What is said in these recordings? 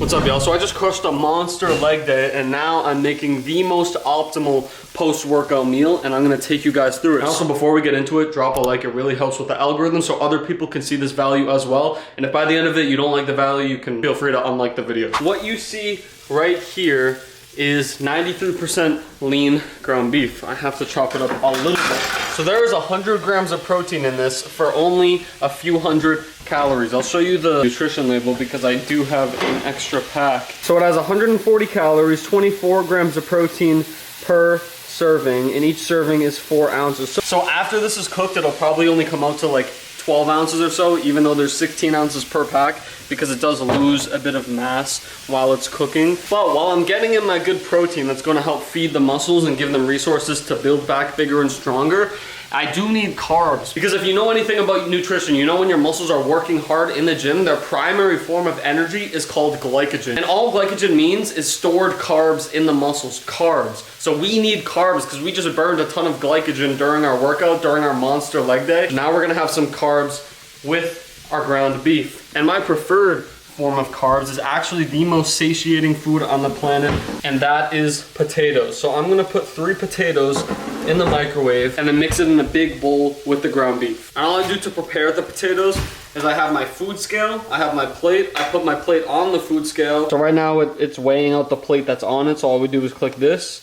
What's up, y'all? So I just crushed a monster leg day, and now I'm making the most optimal post-workout meal, and I'm gonna take you guys through it. And also, before we get into it, drop a like. It really helps with the algorithm so other people can see this value as well. And if by the end of it you don't like the value, you can feel free to unlike the video. What you see right here is 93% lean ground beef. I have to chop it up a little bit. So there is 100 grams of protein in this for only a few hundred calories. I'll show you the nutrition label because I do have an extra pack. So it has 140 calories, 24 grams of protein per serving, and each serving is 4 ounces. So after this is cooked, it'll probably only come out to like 12 ounces or so, even though there's 16 ounces per pack, because it does lose a bit of mass while it's cooking. But while I'm getting in my good protein that's gonna help feed the muscles and give them resources to build back bigger and stronger, I do need carbs. Because if you know anything about nutrition, you know when your muscles are working hard in the gym, their primary form of energy is called glycogen. And all glycogen means is stored carbs in the muscles, carbs. So we need carbs because we just burned a ton of glycogen during our workout, during our monster leg day. Now we're gonna have some carbs with our ground beef. And my preferred form of carbs is actually the most satiating food on the planet, and that is potatoes. So I'm gonna put 3 potatoes in the microwave and then mix it in a big bowl with the ground beef. And all I do to prepare the potatoes is I have my food scale, I have my plate, I put my plate on the food scale. So right now it's weighing out the plate that's on it, so all we do is click this.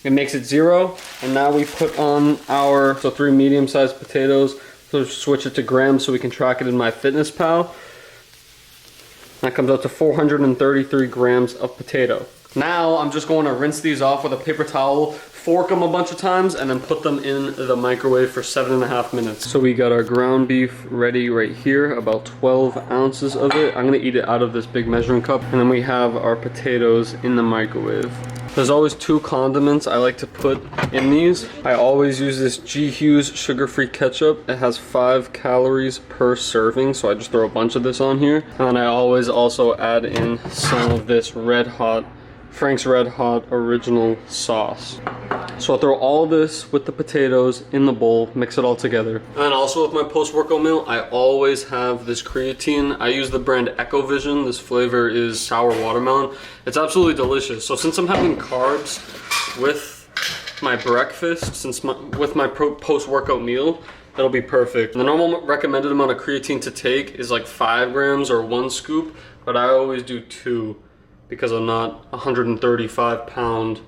It makes it 0, and now we put on our 3 medium-sized potatoes. So switch it to grams so we can track it in MyFitnessPal. That comes out to 433 grams of potato. Now I'm just going to rinse these off with a paper towel, fork them a bunch of times, and then put them in the microwave for 7.5 minutes. So we got our ground beef ready right here, about 12 ounces of it. I'm gonna eat it out of this big measuring cup. And then we have our potatoes in the microwave. There's always 2 condiments I like to put in these. I always use this G. Hughes sugar-free ketchup. It has 5 calories per serving, so I just throw a bunch of this on here. And then I always also add in some of this Frank's Red Hot original sauce. So I'll throw all this with the potatoes in the bowl, mix it all together. And then also with my post-workout meal, I always have this creatine. I use the brand Ecovision. This flavor is sour watermelon. It's absolutely delicious. So since I'm having carbs with my breakfast, with my post-workout meal, that'll be perfect. The normal recommended amount of creatine to take is like 5 grams or 1 scoop, but I always do 2 because I'm not a 135-pound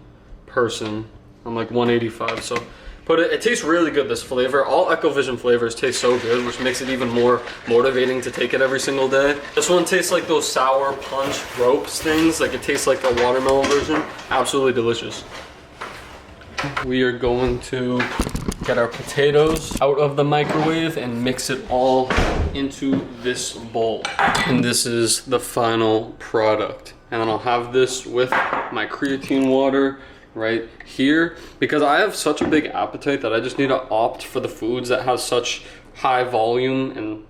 person. I'm like 185, so it tastes really good, this flavor. All Ecovision flavors taste so good, which makes it even more motivating to take it every single day. This one tastes like those sour punch ropes things, like it tastes like the watermelon version. Absolutely delicious. We are going to get our potatoes out of the microwave and mix it all into this bowl. And this is the final product. And then I'll have this with my creatine water right here, because I have such a big appetite that I just need to opt for the foods that have such high volume and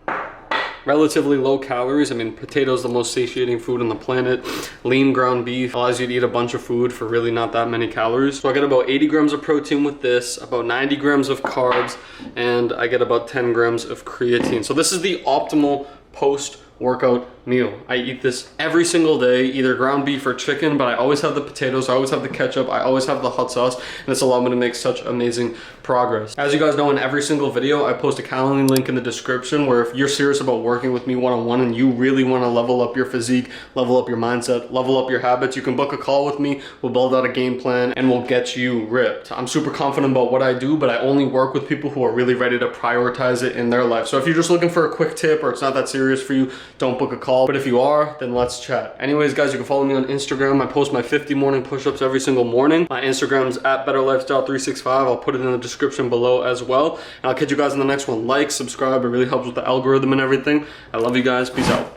relatively low calories. I mean, potato is the most satiating food on the planet. Lean ground beef allows you to eat a bunch of food for really not that many calories. So I get about 80 grams of protein with this, about 90 grams of carbs, and I get about 10 grams of creatine. So this is the optimal post-workout meal. I eat this every single day, either ground beef or chicken, but I always have the potatoes, I always have the ketchup, I always have the hot sauce, and this allowed me to make such amazing progress. As you guys know, in every single video, I post a Calendly link in the description where if you're serious about working with me one-on-one and you really want to level up your physique, level up your mindset, level up your habits, you can book a call with me, we'll build out a game plan, and we'll get you ripped. I'm super confident about what I do, but I only work with people who are really ready to prioritize it in their life. So if you're just looking for a quick tip or it's not that serious for you, don't book a call. But if you are, then let's chat. Anyways, guys, you can follow me on Instagram. I post my 50 morning push-ups every single morning. My Instagram's at BetterLifestyle365. I'll put it in the description below as well. And I'll catch you guys in the next one. Like, subscribe, it really helps with the algorithm and everything. I love you guys. Peace out.